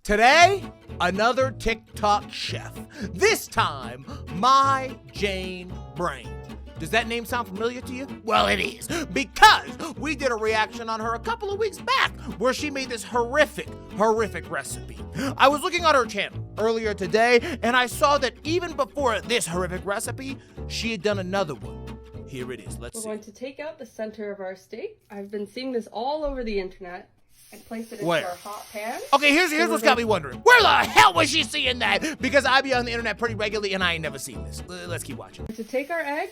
Today, another TikTok chef. This time, My Jane Brain. Does that name sound familiar to you? Well, it is, because we did a reaction on her a couple of weeks back where she made this horrific recipe. I was looking on her channel earlier today, and I saw that even before this horrific recipe, she had done another one. Here it is, let's see. We're going to take out the center of our steak. I've been seeing this all over the internet. And place it into Where? our hot pan. Okay, here's what's got me wondering. Where the hell was she seeing that? Because I be on the internet pretty regularly and I ain't never seen this. Let's keep watching. To take our egg,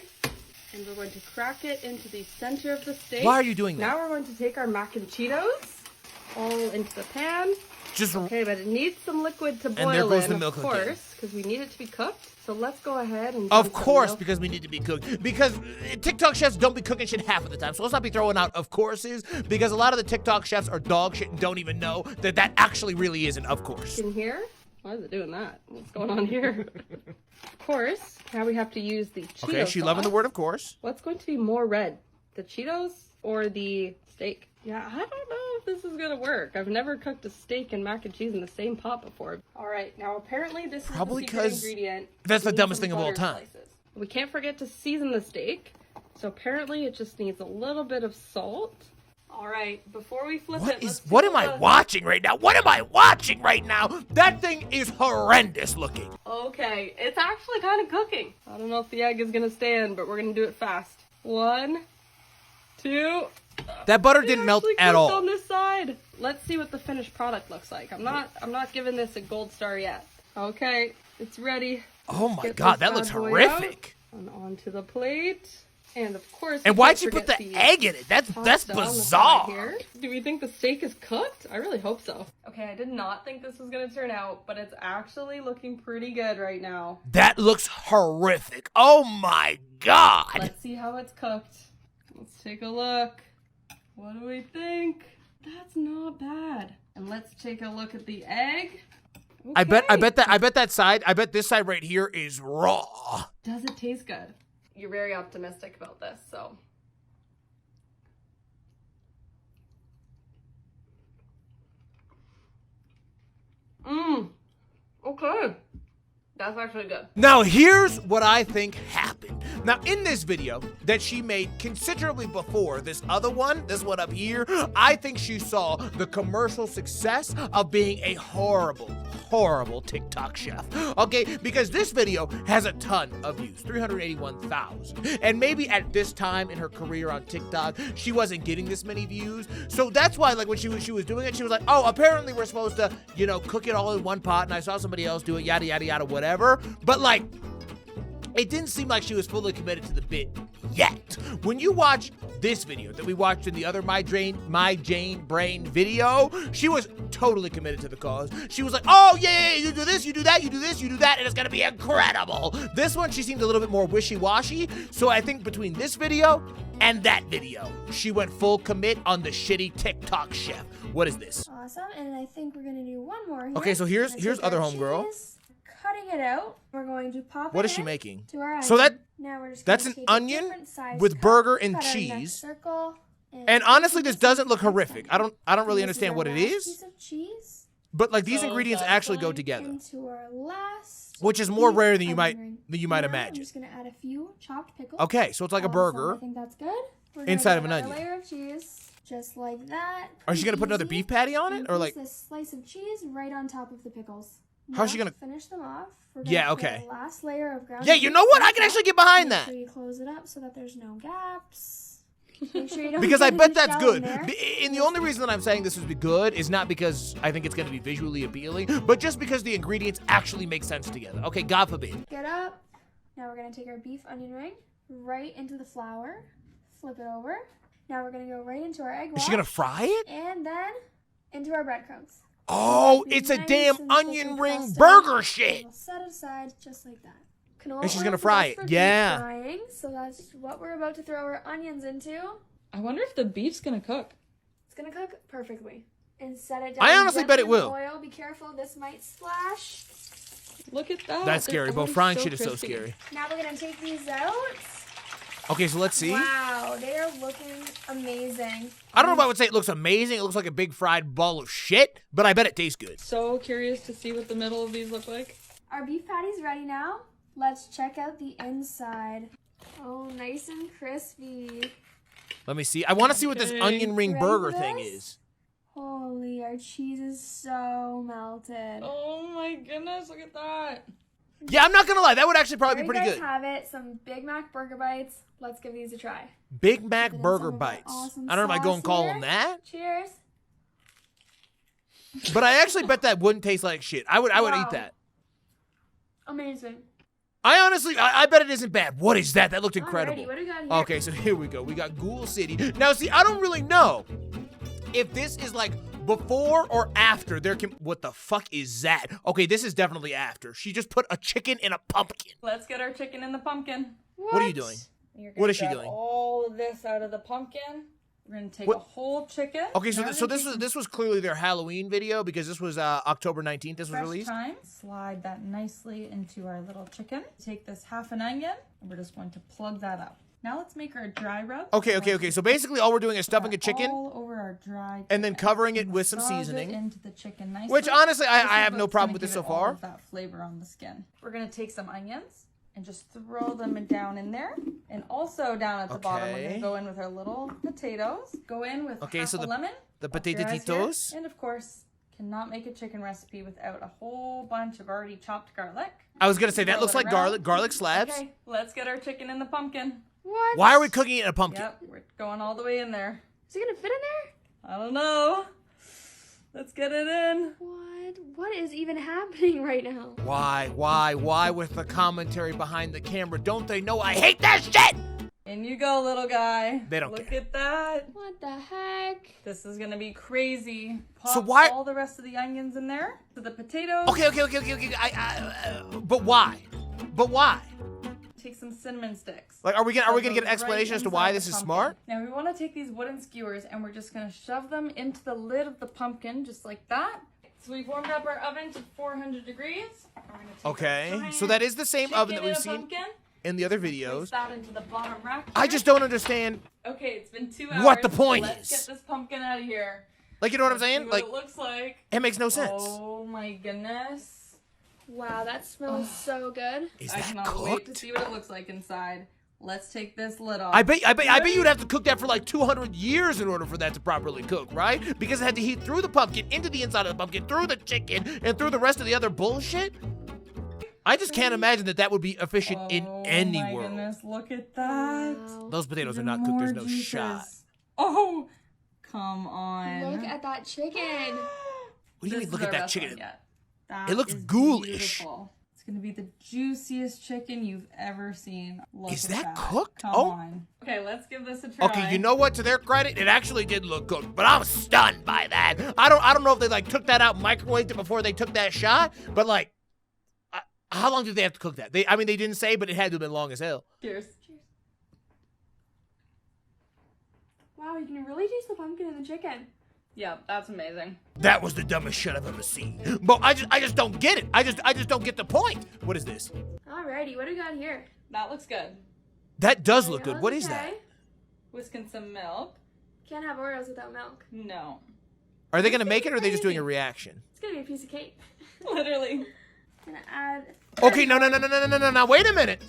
and we're going to crack it into the center of the steak. Why are you doing that? Now we're going to take our mac and Cheetos all into the pan. Okay, but it needs some liquid to boil and there goes in, the milk of course, because we need it to be cooked. So let's go ahead and of course, because we need to be cooked. Because TikTok chefs don't be cooking shit half of the time. So let's not be throwing out of courses, because a lot of the TikTok chefs are dog shit and don't even know that that actually really is an of course. In here? Why is it doing that? What's going on here? Of course, now we have to use the Cheeto Okay, she loving the word of course. What's going to be more red? The Cheetos or the steak? Yeah, I don't know if this is gonna work. I've never cooked a steak and mac and cheese in the same pot before. All right, now apparently this Probably is the secret ingredient. That's the We need dumbest some thing of all butter time. slices. We can't forget to season the steak. So apparently it just needs a little bit of salt. All right, before we flip it, What am I watching right now? What am I watching right now? That thing is horrendous looking. Okay, it's actually kind of cooking. I don't know if the egg is gonna stand, but we're gonna do it fast. 1, 2. That butter didn't melt at all. On this side. Let's see what the finished product looks like. I'm not giving this a gold star yet. Okay, it's ready. Oh my god, that looks horrific. And onto the plate. And of course, and why'd you put the egg in it? That's bizarre. Do we think the steak is cooked? I really hope so. Okay, I did not think this was gonna turn out, but it's actually looking pretty good right now. That looks horrific. Oh my god. Let's see how it's cooked. Let's take a look. What do we think? That's not bad. And let's take a look at the egg. Okay. I bet this side right here is raw. Does it taste good? You're very optimistic about this, so. Okay. That's actually good. Now, here's what I think happened. Now, in this video that she made considerably before this other one, this one up here, I think she saw the commercial success of being a horrible TikTok chef. Okay, because this video has a ton of views, 381,000. And maybe at this time in her career on TikTok, she wasn't getting this many views. So that's why, like, when she was doing it, she was like, oh, apparently we're supposed to, you know, cook it all in one pot, and I saw somebody else do it, yada, yada, yada, whatever. But, like, it didn't seem like she was fully committed to the bit yet. When you watch this video that we watched in the other My Jane Brain video, she was totally committed to the cause. She was like, oh, yeah, you do this, you do that, you do this, you do that, and it's gonna be incredible. This one, she seemed a little bit more wishy-washy, so I think between this video and that video, she went full commit on the shitty TikTok chef. What is this? Awesome, and I think we're gonna do one more here. Okay, so here's other homegirl. Cutting it out, we're going to pop it. What is she making? To our so now we're just that's an onion with burger and cheese. Circle, and honestly, this doesn't look horrific. I don't really understand what it is. Piece of cheese. But like these ingredients actually go together. Into our last which is more rare than you might imagine. I'm just gonna add a few chopped pickles. Okay, so it's like a burger. I think that's good. We're inside of an onion. A layer of cheese, just like that. Are she gonna put another beef patty on it, or like this slice of cheese right on top of the pickles? How's she gonna finish them off? Yeah, okay. The last layer of ground. Yeah, you know what? I can actually get behind that. Make sure you close it up so that there's no gaps. Make sure you don't because I bet that's good. And the only reason that I'm saying this would be good is not because I think it's going to be visually appealing, but just because the ingredients actually make sense together. Okay, God forbid. Get up. Now we're going to take our beef onion ring right into the flour. Flip it over. Now we're going to go right into our egg wash. Is she going to fry it? And then into our breadcrumbs. Oh, it's a damn onion ring burger shit. We'll set it aside just like that. And she's gonna fry it. Yeah. Frying, so that's what we're about to throw our onions into. I wonder if the beef's gonna cook. It's gonna cook perfectly. And set it down. I honestly bet it will. Oil. Be careful, this might splash. Look at that. That's scary, but frying shit is so scary. Now we're gonna take these out. Okay, so let's see. Wow, they are looking amazing. I don't know if I would say it looks amazing. It looks like a big fried ball of shit, but I bet it tastes good. So curious to see what the middle of these look like. Our beef patty's ready now. Let's check out the inside. Oh, nice and crispy. Let me see. I want to see what this Okay. onion ring Ready burger for thing this? is. Holy, our cheese is so melted. Oh my goodness, look at that. Yeah, I'm not gonna lie. That would actually probably be There you pretty guys good. have it. Some Big Mac burger bites. Let's give these a try. Big Mac Put in burger some of our bites. awesome I don't know if I go and sauce call here. them that, Cheers. but I actually bet that wouldn't taste like shit. I would Wow. eat that. Amazing. I honestly, I bet it isn't bad. What is that? That looked incredible. Alrighty, what do we got here? Okay, so here we go. We got Ghoul City. Now, see, I don't really know if this is like before or after there can. What the fuck is that? Okay, this is definitely after. She just put a chicken in a pumpkin. Let's get our chicken in the pumpkin. What are you doing? You're What gonna is she grab doing? all of this out of the pumpkin. We're gonna take What- a whole chicken. Okay, so Now so we're gonna take this was clearly their Halloween video because this was October 19th. This was fresh released. thyme. Slide that nicely into our little chicken. Take this half an onion, and we're just going to plug that up. Now let's make our dry rub. Okay. So basically, all we're doing is stuffing a chicken all over our dry and then chicken. covering it with some Massage it seasoning. into the chicken nicely. Which honestly, I This is have no what's problem gonna with this give so it all far. of that flavor on the skin. We're gonna take some onions and just throw them down in there. And also down at the bottom, we're Okay. gonna go in with our little potatoes. Go in with Okay, half so a the- lemon. The Close your eyes here. potatatitos. And of course, cannot make a chicken recipe without a whole bunch of already chopped garlic. I was gonna say that Throw looks it like around. garlic slabs. Okay, let's get our chicken in the pumpkin. What? Why are we cooking it in a pumpkin? Yep, we're going all the way in there. Is it gonna fit in there? I don't know. Let's get it in. What? What is even happening right now? Why with the commentary behind the camera? Don't they know I hate that shit? In you go, little guy. They don't Look care. at that. What the heck? This is gonna be crazy. Pop So why- all the rest of the onions in there. To the potatoes. Okay. But why? But why? Take some cinnamon sticks. Like, are we gonna get an Right explanation as to why inside this the is pumpkin. smart? Now we want to take these wooden skewers and we're just gonna shove them into the lid of the pumpkin, just like that. So we've warmed up our oven to 400 degrees. We're gonna take Okay. our So that is the same chicken oven that in we've a seen pumpkin, in the other place videos. that into the bottom rack. I here. just don't understand. Okay, it's been 2 hours. What the point Let's is. get this pumpkin out of here. Like, you know what I'm Let's see saying? what Like, it looks like. it makes no sense. Oh my goodness. Wow, that smells so good. Is I that cannot wait to cooked? see what it looks like inside. Let's take this lid off. I bet you'd have to cook that for like 200 years in order for that to properly cook, right? Because it had to heat through the pumpkin, into the inside of the pumpkin, through the chicken, and through the rest of the other bullshit. I just can't imagine that would be efficient in any Oh my world. goodness, look at that. Wow. Those potatoes are Even not cooked. There's more no juices. shot. Oh, come on. Look at that chicken. What do you mean? Look at that chicken. That looks is ghoulish. beautiful. It's gonna be the juiciest chicken you've ever seen. Look Is at that cooked? Come Oh. on. Okay, let's give this a try. Okay, you know what? To their credit, it actually did look cooked, but I'm stunned by that. I don't know if they like took that out, microwaved it before they took that shot, but like, how long did they have to cook that? They didn't say, but it had to have been long as hell. Cheers. Wow, you can really taste the pumpkin in the chicken. Yeah, that's amazing. That was the dumbest shit I've ever seen. But I just don't get it. I just don't get the point. What is this? Alrighty, what do we got here? That looks good. That does look good. Oreos, What is okay. that? Whisking some milk. Can't have Oreos without milk. No. Are they gonna make it, or are they just doing a reaction? It's gonna be a piece of cake. Literally. Gonna add Okay, no. Wait a minute.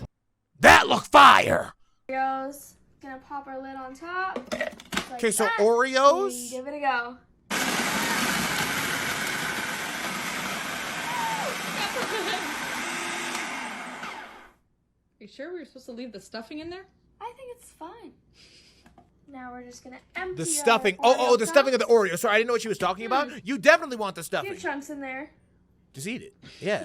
That looked fire. Oreos. Gonna pop our lid on top. Like Okay, so that. Oreos. Give it a go. Are you sure we were supposed to leave the stuffing in there? I think it's fine. Now we're just gonna empty The stuffing. our Oh, the Oreo stuffing of the cups. Oreo. Sorry, I didn't know what she was talking about. You definitely want the A few stuffing. chunks in there. Just eat it. Yeah.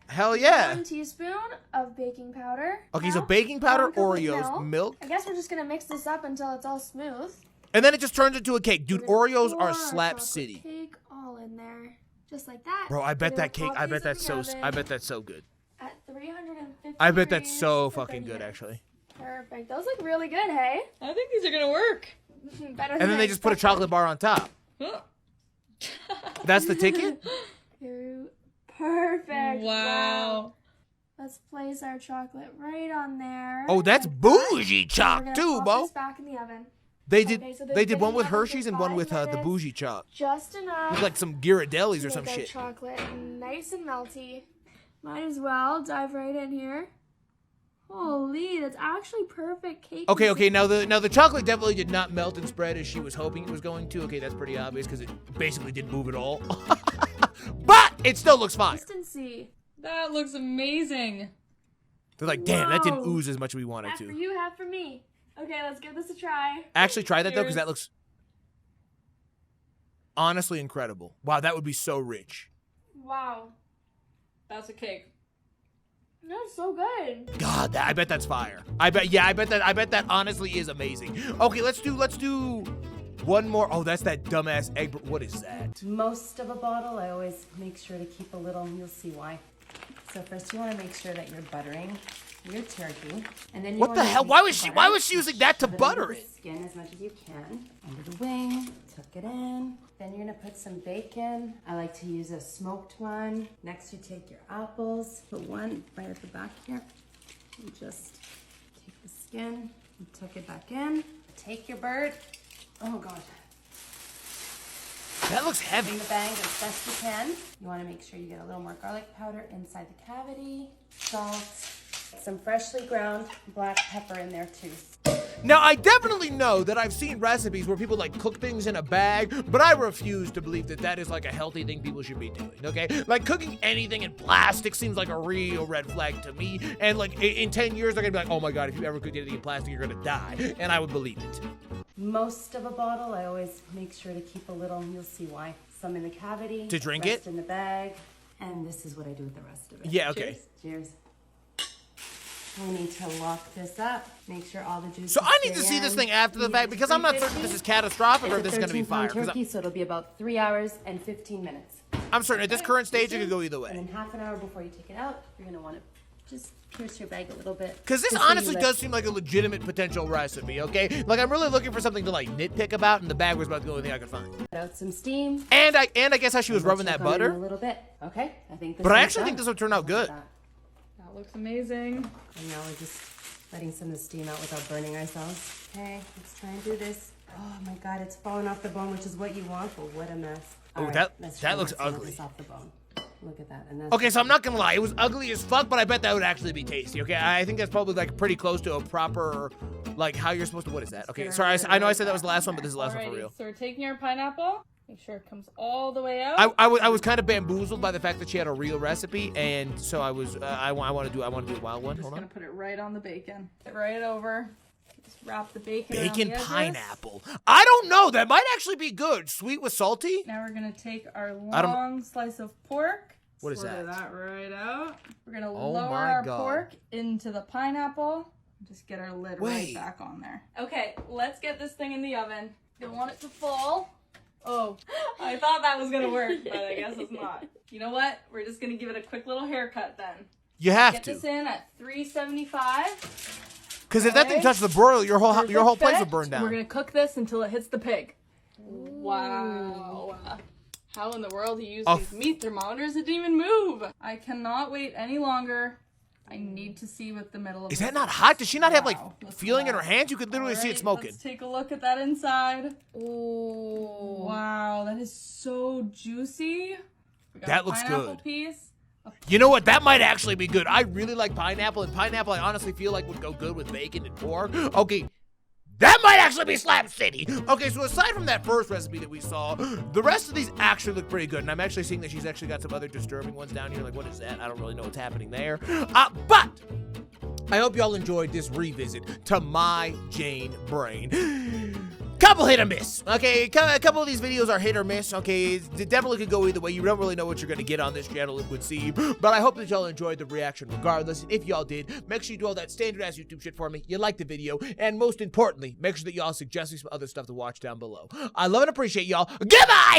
Hell yeah. 1 teaspoon of baking powder. Okay, so Now, baking powder, 1 cup of Oreos, milk, I guess we're just gonna mix this up until it's all smooth. and then it just turns into a cake. Dude, We're gonna Oreos pour are our slap chocolate city. Cake all in there, just like that. Bro, I bet We're that gonna cake, pop I these bet in that's the so, oven I bet that's so good. At 350 I bet that's so degrees for fucking 30 good, minutes. actually. Perfect. Those look really good, hey? I think these are gonna work. Better And than then I they just put a expected. chocolate bar on top. That's the ticket? Perfect. Wow. Let's place our chocolate right on there. Oh, that's like bougie that. chalk And we're too, gonna pop Bo. this back in the oven. They did Okay, so they did one with been in the oven Hershey's for and one 5 with the minutes. bougie chalk. Just enough. With like some Ghirardellis to or some make our shit. chocolate nice and melty. Might as well dive right in here. Holy, that's actually perfect cake. Okay. Now the chocolate definitely did not melt and spread as she was hoping it was going to. Okay, that's pretty obvious because it basically didn't move at all. But it still looks fine. Consistency. That looks amazing. They're like, damn, that didn't Whoa. ooze as much as we wanted Half for to. you, half for me. Okay, let's give this a try. Actually, try that though, because that Cheers. looks honestly incredible. Wow, that would be so rich. Wow. That's a cake. That's so good. God, I bet that's fire. I bet that honestly is amazing. Okay, let's do one more. Oh, that's that dumbass egg. What is that? Most of a bottle, I always make sure to keep a little, you'll see why. So first you want to make sure that you're buttering your turkey. And then you What wanna the hell? take Why the was she butter, using that to shove butter under the it? Skin as much as you can. Under the wing, tuck it in. Then you're gonna put some bacon. I like to use a smoked one. Next you take your apples, put one right at the back here. And just take the skin and tuck it back in. Take your bird. Oh God. That looks In heavy. the bag as best you can. You want to make sure you get a little more garlic powder inside the cavity, salt, some freshly ground black pepper in there too. Now, I definitely know that I've seen recipes where people like cook things in a bag, but I refuse to believe that that is like a healthy thing people should be doing, okay? Like cooking anything in plastic seems like a real red flag to me. And like in 10 years, they're gonna be like, oh my God, if you ever cooked anything in plastic, you're gonna die. And I would believe it. Most of a bottle, I always make sure to keep a little, you'll see why. Some in the cavity. To drink rest it? in the bag. And this is what I do with the rest of it. Yeah, okay. Cheers. We need to lock this up. Make sure all the juice. So I need to see this thing after the fact because I'm not certain if this is catastrophic or if this is gonna be fire. 'Cause turkey, so it'll be about 3 hours and 15 minutes. I'm certain at this current stage, it could go either And way. then half an hour before you take it out, you're gonna want to just pierce your bag a little bit. Because this just so you honestly let- does seem like a legitimate potential recipe, okay? Like I'm really looking for something to like nitpick about, and the bag was about the only thing I could find. Let out some steam. And I guess how she was We'll rubbing that check on it in butter. a little bit. Okay, I think this. But I one's actually think done. this would turn out good. Look at That looks amazing. that. And now we're just letting some of the steam out without burning ourselves. Okay, let's try and do this. Oh my God, it's falling off the bone, which is what you want, but what a mess. Oh, All right, that- let's that try looks not to let ugly. this off the bone. Look at that. And that's Okay, so I'm not gonna lie, it was ugly as fuck, but I bet that would actually be tasty. Okay, I think that's probably like pretty close to a proper, like how you're supposed to. What is that? Okay, sorry, I know I said that was the last one, but this is the last one for Alrighty, real. so we're taking our pineapple. Make sure it comes all the way out. I was kind of bamboozled by the fact that she had a real recipe, and so I was I want to do a wild one. Just Hold gonna on. put it right on the bacon. Right over. Just wrap the bacon. around Bacon the edges. pineapple. I don't know. That might actually be good. Sweet with salty. Now we're gonna take our I don't- long slice of pork. What is slither that? right out. We're gonna Oh lower my our God. pork into the pineapple. Just get our lid Wait. right back on there. Okay, let's get this thing in the oven. Don't want it to fall. Oh, I thought that was gonna work, but I guess it's not. You know what? We're just gonna give it a quick little haircut then. You have Get to, this in at 375. because if that thing Okay. touched the broiler, your whole place would Perfect. burn down. We're gonna cook this until it hits the pig. Wow. How in the world do you use A these meat thermometers? It didn't even move. I cannot wait any longer. I need to see what the middle of Is this that not hot? Does she not have like Wow, look at feeling in her that. hands? You could literally see it Alright, smoking. Let's take a look at that inside. Ooh. Wow, that is so juicy. We got That a looks pineapple good. Piece. You know what? That might actually be good. I really like pineapple, and pineapple I honestly feel like would go good with bacon and pork. Okay, that might actually be Slap City. Okay, so aside from that first recipe that we saw, the rest of these actually look pretty good, and I'm actually seeing that she's actually got some other disturbing ones down here. Like, what is that? I don't really know what's happening there. But I hope y'all enjoyed this revisit to my Jane brain. Couple hit or miss, okay? A couple of these videos are hit or miss, okay? It definitely could go either way. You don't really know what you're going to get on this channel, it would seem. But I hope that y'all enjoyed the reaction regardless. And if y'all did, make sure you do all that standard-ass YouTube shit for me. You like the video. And most importantly, make sure that y'all suggest me some other stuff to watch down below. I love and appreciate y'all. Goodbye!